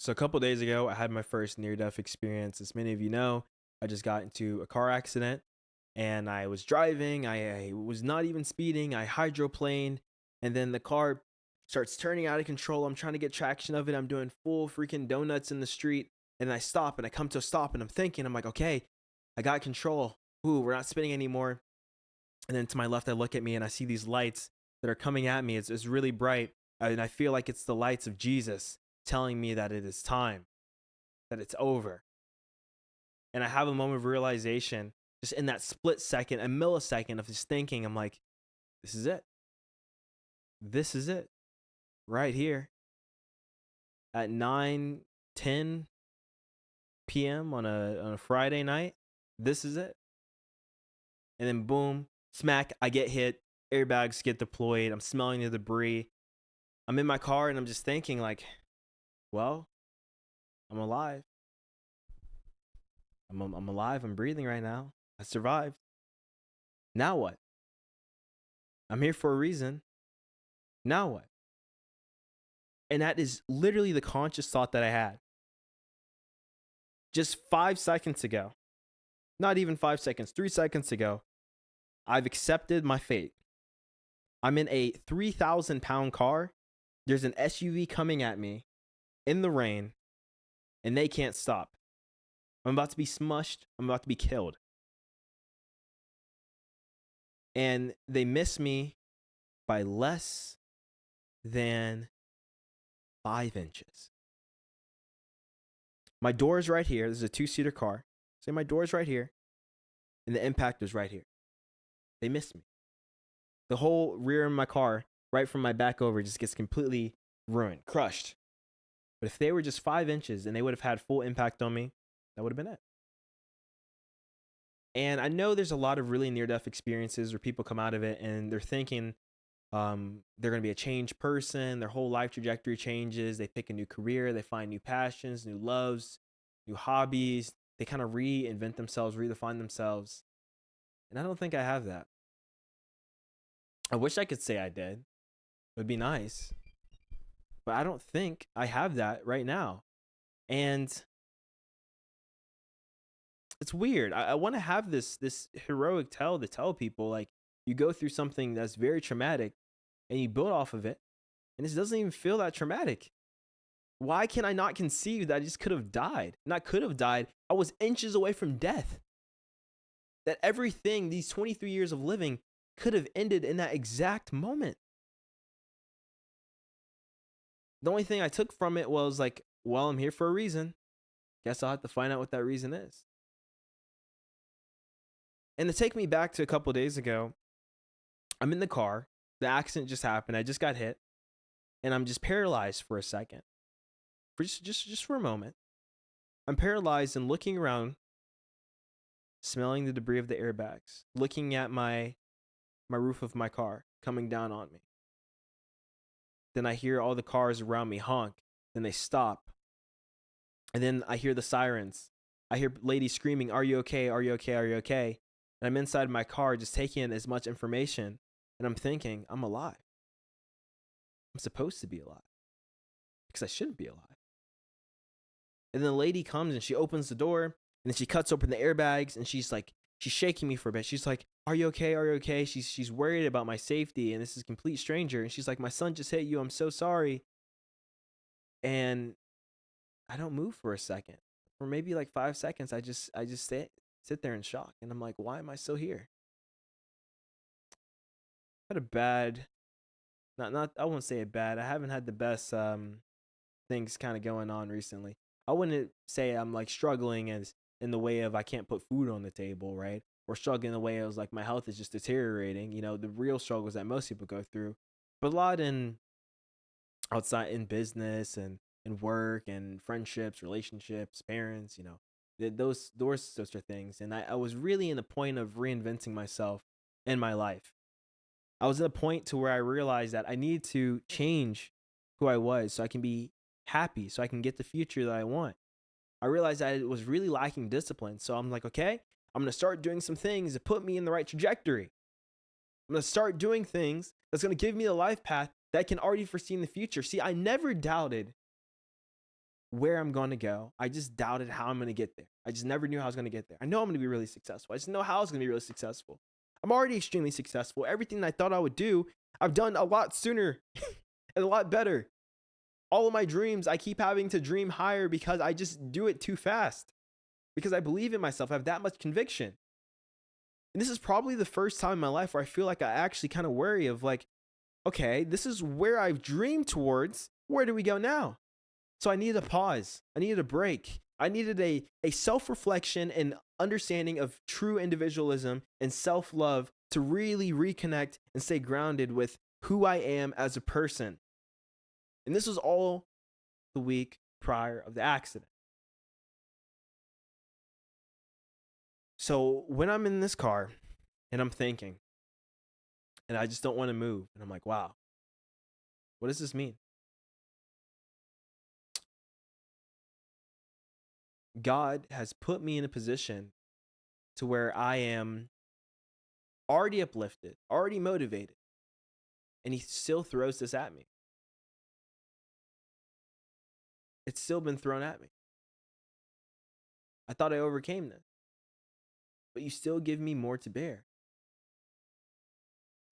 So a couple days ago, I had my first near-death experience. As many of you know, I just got into a car accident and I was driving. I was not even speeding. I hydroplaned, and then the car starts turning out of control. I'm trying to get traction of it. I'm doing full freaking donuts in the street, and I stop and I come to a stop and I'm thinking, I'm like, okay, I got control. Ooh, we're not spinning anymore. And then to my left, I look at me and I see these lights that are coming at me. It's really bright, and I feel like it's the lights of Jesus telling me that it is time, that it's over. And I have a moment of realization just in that split second, a millisecond of just thinking, I'm like, this is it. This is it right here at 9:10 p.m. on a Friday night. This is it. And then boom, smack, I get hit. Airbags get deployed. I'm smelling the debris. I'm in my car and I'm just thinking like, well, I'm alive. I'm alive. I'm breathing right now. I survived. Now what? I'm here for a reason. Now what? And that is literally the conscious thought that I had just 5 seconds ago. Not even 5 seconds, 3 seconds ago. I've accepted my fate. I'm in a 3,000-pound car. There's an SUV coming at me in the rain, and they can't stop. I'm about to be smushed. I'm about to be killed. And they miss me by less than 5 inches. My door is right here. This is a two-seater car. Say my door is right here, and the impact is right here. They missed me. The whole rear of my car, right from my back over, just gets completely ruined, crushed. But if they were just 5 inches and they would have had full impact on me, that would have been it. And I know there's a lot of really near-death experiences where people come out of it and they're thinking they're going to be a changed person. Their whole life trajectory changes. They pick a new career. They find new passions, new loves, new hobbies. They kind of reinvent themselves, redefine themselves. And I don't think I have that. I wish I could say I did. It would be nice. But I don't think I have that right now. And it's weird. I want to have this heroic tale to tell people like you go through something that's very traumatic and you build off of it, and this doesn't even feel that traumatic. Why can I not conceive that I just could have died? Not could have died. I was inches away from death. That everything, these 23 years of living, could have ended in that exact moment. The only thing I took from it was like, well, I'm here for a reason. Guess I'll have to find out what that reason is. And to take me back to a couple days ago, I'm in the car. The accident just happened. I just got hit. And I'm just paralyzed for a second. For just for a moment. I'm paralyzed and looking around, smelling the debris of the airbags, looking at my roof of my car coming down on me. Then I hear all the cars around me honk. Then they stop. And then I hear the sirens. I hear ladies screaming, "Are you okay? Are you okay? Are you okay?" And I'm inside my car just taking in as much information. And I'm thinking, I'm alive. I'm supposed to be alive. Because I shouldn't be alive. And then the lady comes and she opens the door. And then she cuts open the airbags. And she's shaking me for a bit. She's like, "Are you okay? Are you okay?" She's worried about my safety. And this is a complete stranger. And she's like, "My son just hit you. I'm so sorry." And I don't move for a second. For maybe like 5 seconds, I just sit there in shock. And I'm like, why am I still here? I had a bad, not I won't say it bad. I haven't had the best things kind of going on recently. I wouldn't say I'm like struggling as in the way of I can't put food on the table, right? Or struggling in the way of like my health is just deteriorating. You know, the real struggles that most people go through. But a lot in outside in business and in work and friendships, relationships, parents, you know, those sorts of things. And I was really in the point of reinventing myself in my life. I was at a point to where I realized that I need to change who I was so I can be happy, so I can get the future that I want. I realized that it was really lacking discipline. So I'm like, okay, I'm going to start doing some things that put me in the right trajectory. I'm going to start doing things that's going to give me the life path that I can already foresee in the future. See, I never doubted where I'm going to go. I just doubted how I'm going to get there. I just never knew how I was going to get there. I know I'm going to be really successful. I just know how I was going to be really successful. I'm already extremely successful. Everything I thought I would do, I've done a lot sooner and a lot better. All of my dreams, I keep having to dream higher because I just do it too fast. Because I believe in myself. I have that much conviction. And this is probably the first time in my life where I feel like I actually kind of worry of like, okay, this is where I've dreamed towards. Where do we go now? So I needed a pause. I needed a break. I needed a self-reflection and understanding of true individualism and self-love to really reconnect and stay grounded with who I am as a person. And this was all the week prior of the accident. So when I'm in this car and I'm thinking, and I just don't want to move, and I'm like, wow, what does this mean? God has put me in a position to where I am already uplifted, already motivated, and he still throws this at me. It's still been thrown at me. I thought I overcame this, but you still give me more to bear.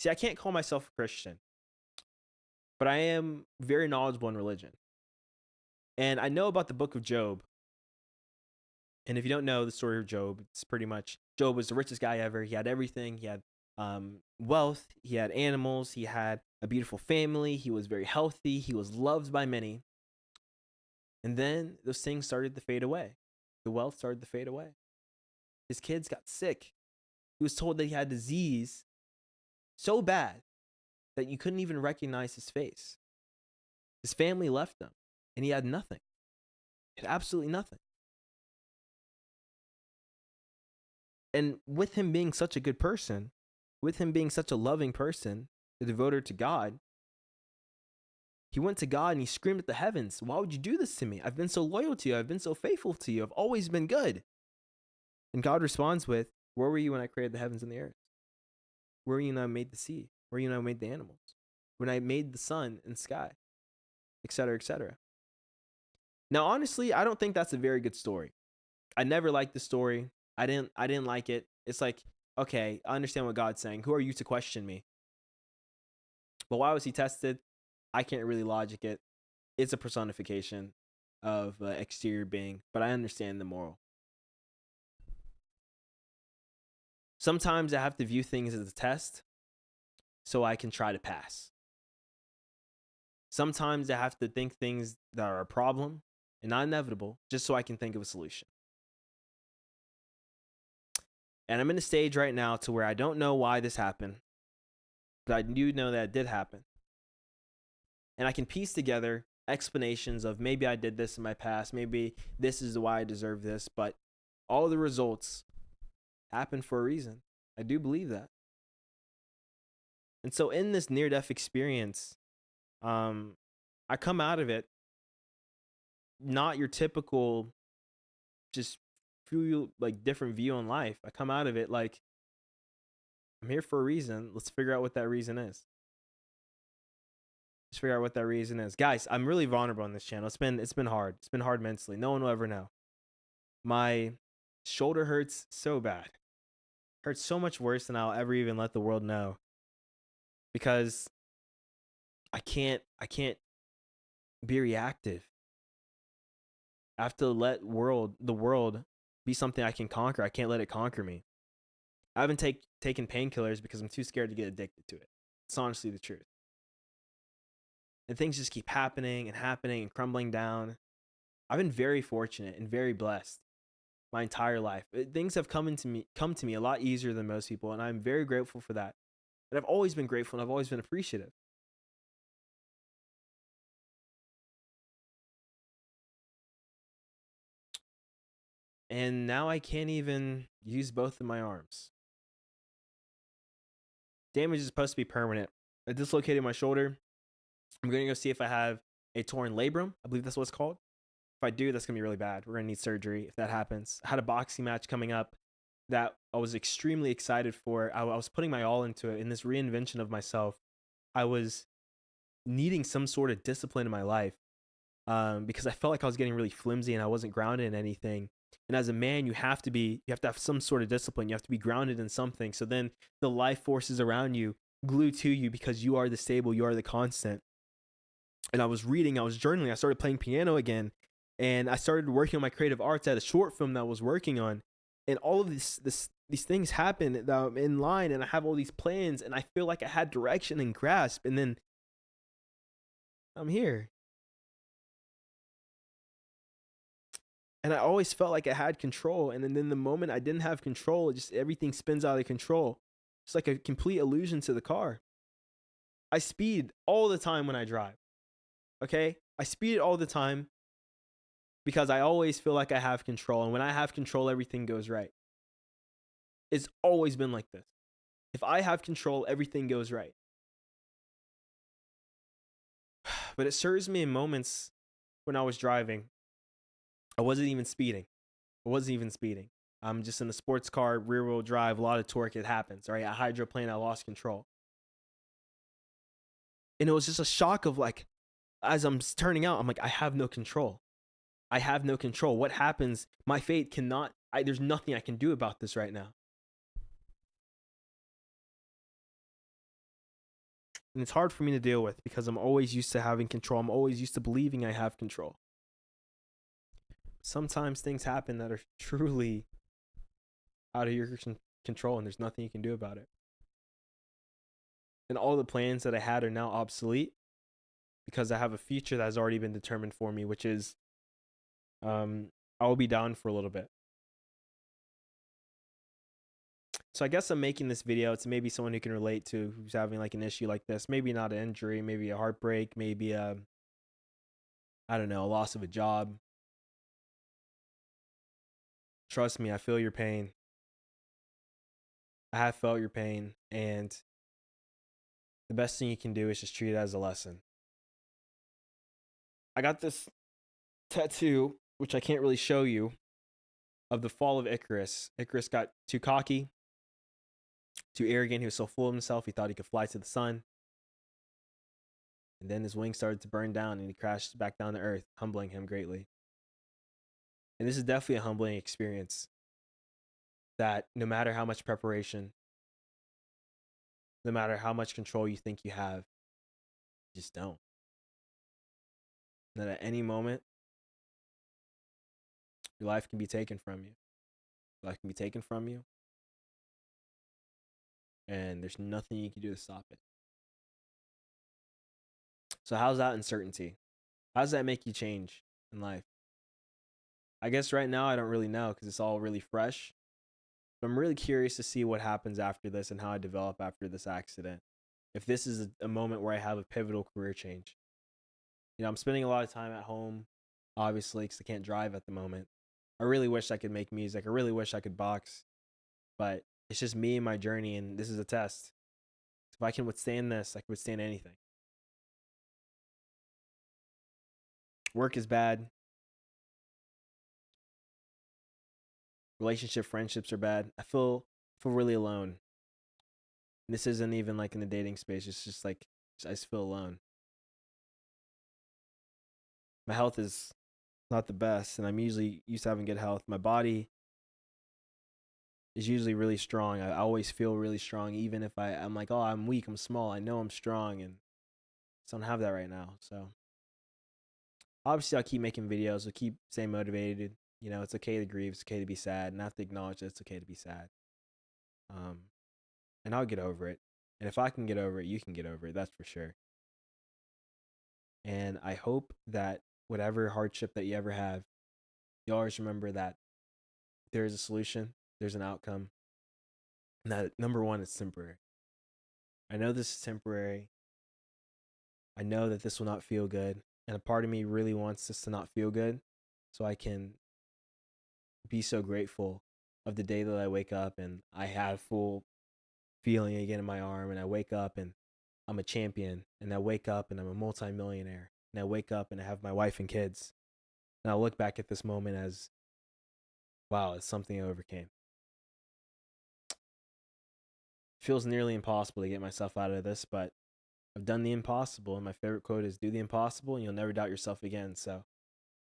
See, I can't call myself a Christian, but I am very knowledgeable in religion. And I know about the book of Job. And if you don't know the story of Job, it's pretty much Job was the richest guy ever. He had everything. He had wealth. He had animals. He had a beautiful family. He was very healthy. He was loved by many. And then those things started to fade away. The wealth started to fade away. His kids got sick. He was told that he had disease so bad that you couldn't even recognize his face. His family left him, and he had nothing. He had absolutely nothing. And with him being such a good person, with him being such a loving person, a devoted to God, he went to God and he screamed at the heavens, why would you do this to me? I've been so loyal to you. I've been so faithful to you. I've always been good. And God responds with, where were you when I created the heavens and the earth? Where were you when I made the sea? Where were you when I made the animals? When I made the sun and sky, etc., etc. Now, honestly, I don't think that's a very good story. I never liked the story. I didn't like it. It's like, okay, I understand what God's saying. Who are you to question me? But why was he tested? I can't really logic it. It's a personification of exterior being, but I understand the moral. Sometimes I have to view things as a test so I can try to pass. Sometimes I have to think things that are a problem and not inevitable just so I can think of a solution. And I'm in a stage right now to where I don't know why this happened, but I do know that it did happen. And I can piece together explanations of maybe I did this in my past, maybe this is why I deserve this, but all the results happen for a reason. I do believe that. And so in this near-death experience, I come out of it not your typical just feel like different view on life. I come out of it like I'm here for a reason. Let's figure out what that reason is. Let's figure out what that reason is. Guys, I'm really vulnerable on this channel. It's been hard. It's been hard mentally. No one will ever know. My shoulder hurts so bad. Hurts so much worse than I'll ever even let the world know. Because I can't be reactive. I have to let the world be something I can conquer. I can't let it conquer me. I haven't taken painkillers because I'm too scared to get addicted to it. It's honestly the truth. And things just keep happening and crumbling down. I've been very fortunate and very blessed my entire life. Things have come to me a lot easier than most people, and I'm very grateful for that. And I've always been grateful and I've always been appreciative. And now I can't even use both of my arms. Damage is supposed to be permanent. I dislocated my shoulder. I'm going to go see if I have a torn labrum. I believe that's what it's called. If I do, that's going to be really bad. We're going to need surgery if that happens. I had a boxing match coming up that I was extremely excited for. I was putting my all into it. In this reinvention of myself, I was needing some sort of discipline in my life. because I felt like I was getting really flimsy and I wasn't grounded in anything. And as a man, you have to have some sort of discipline. You have to be grounded in something. So then the life forces around you glue to you because you are the stable, you are the constant. And I was reading, I was journaling, I started playing piano again, and I started working on my creative arts. I had a short film that I was working on, and all of these things happen that I'm in line, and I have all these plans, and I feel like I had direction and grasp, and then I'm here. And I always felt like I had control, and then the moment I didn't have control, it just everything spins out of control. It's like a complete illusion to the car. I speed all the time when I drive. Okay? I speed all the time because I always feel like I have control. And when I have control, everything goes right. It's always been like this. If I have control, everything goes right. But it serves me in moments when I was driving. I wasn't even speeding. I'm just in a sports car, rear wheel drive, a lot of torque. It happens, right? I hydroplane, I lost control. And it was just a shock of like, as I'm turning out, I'm like, I have no control. I have no control. What happens? My fate cannot, there's nothing I can do about this right now. And it's hard for me to deal with because I'm always used to having control. I'm always used to believing I have control. Sometimes things happen that are truly out of your control and there's nothing you can do about it. And all the plans that I had are now obsolete because I have a future that has already been determined for me, which is I'll be down for a little bit. So I guess I'm making this video to maybe someone who can relate to, who's having like an issue like this. Maybe not an injury, maybe a heartbreak, maybe a loss of a job. Trust me, I feel your pain. I have felt your pain, and the best thing you can do is just treat it as a lesson. I got this tattoo, which I can't really show you, of the fall of Icarus. Icarus got too cocky, too arrogant. He was so full of himself, he thought he could fly to the sun. And then his wings started to burn down and he crashed back down to earth, humbling him greatly. And this is definitely a humbling experience, that no matter how much preparation, no matter how much control you think you have, you just don't. That at any moment, your life can be taken from you. Your life can be taken from you. And there's nothing you can do to stop it. So how's that uncertainty? How does that make you change in life? I guess right now I don't really know because it's all really fresh. But I'm really curious to see what happens after this and how I develop after this accident. If this is a moment where I have a pivotal career change. I'm spending a lot of time at home, obviously, because I can't drive at the moment. I really wish I could make music. I really wish I could box. But it's just me and my journey, and this is a test. If I can withstand this, I can withstand anything. Work is bad. Relationship, friendships are bad. I feel really alone. And this isn't even like in the dating space. It's just like I just feel alone. My health is not the best, and I'm usually used to having good health. My body is usually really strong. I always feel really strong, even if I'm like, oh, I'm weak, I'm small. I know I'm strong, and I don't have that right now. So obviously, I'll keep making videos. I'll keep staying motivated. It's okay to grieve. It's okay to be sad, and I have to acknowledge that it's okay to be sad. And I'll get over it. And if I can get over it, you can get over it. That's for sure. And I hope that whatever hardship that you ever have, you always remember that there is a solution, there's an outcome, and that number one, it's temporary. I know this is temporary. I know that this will not feel good. And a part of me really wants this to not feel good so I can be so grateful of the day that I wake up and I have full feeling again in my arm, and I wake up and I'm a champion, and I wake up and I'm a multimillionaire, and I wake up and I have my wife and kids. And I'll look back at this moment as, wow, it's something I overcame. Feels nearly impossible to get myself out of this, but I've done the impossible, and my favorite quote is, "Do the impossible, and you'll never doubt yourself again." So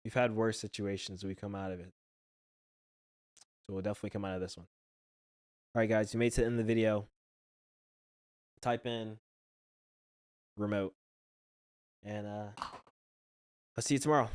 we've had worse situations. We come out of it. So we'll definitely come out of this one. All right, guys, you made it to the end of the video. Type in remote, and I'll see you tomorrow.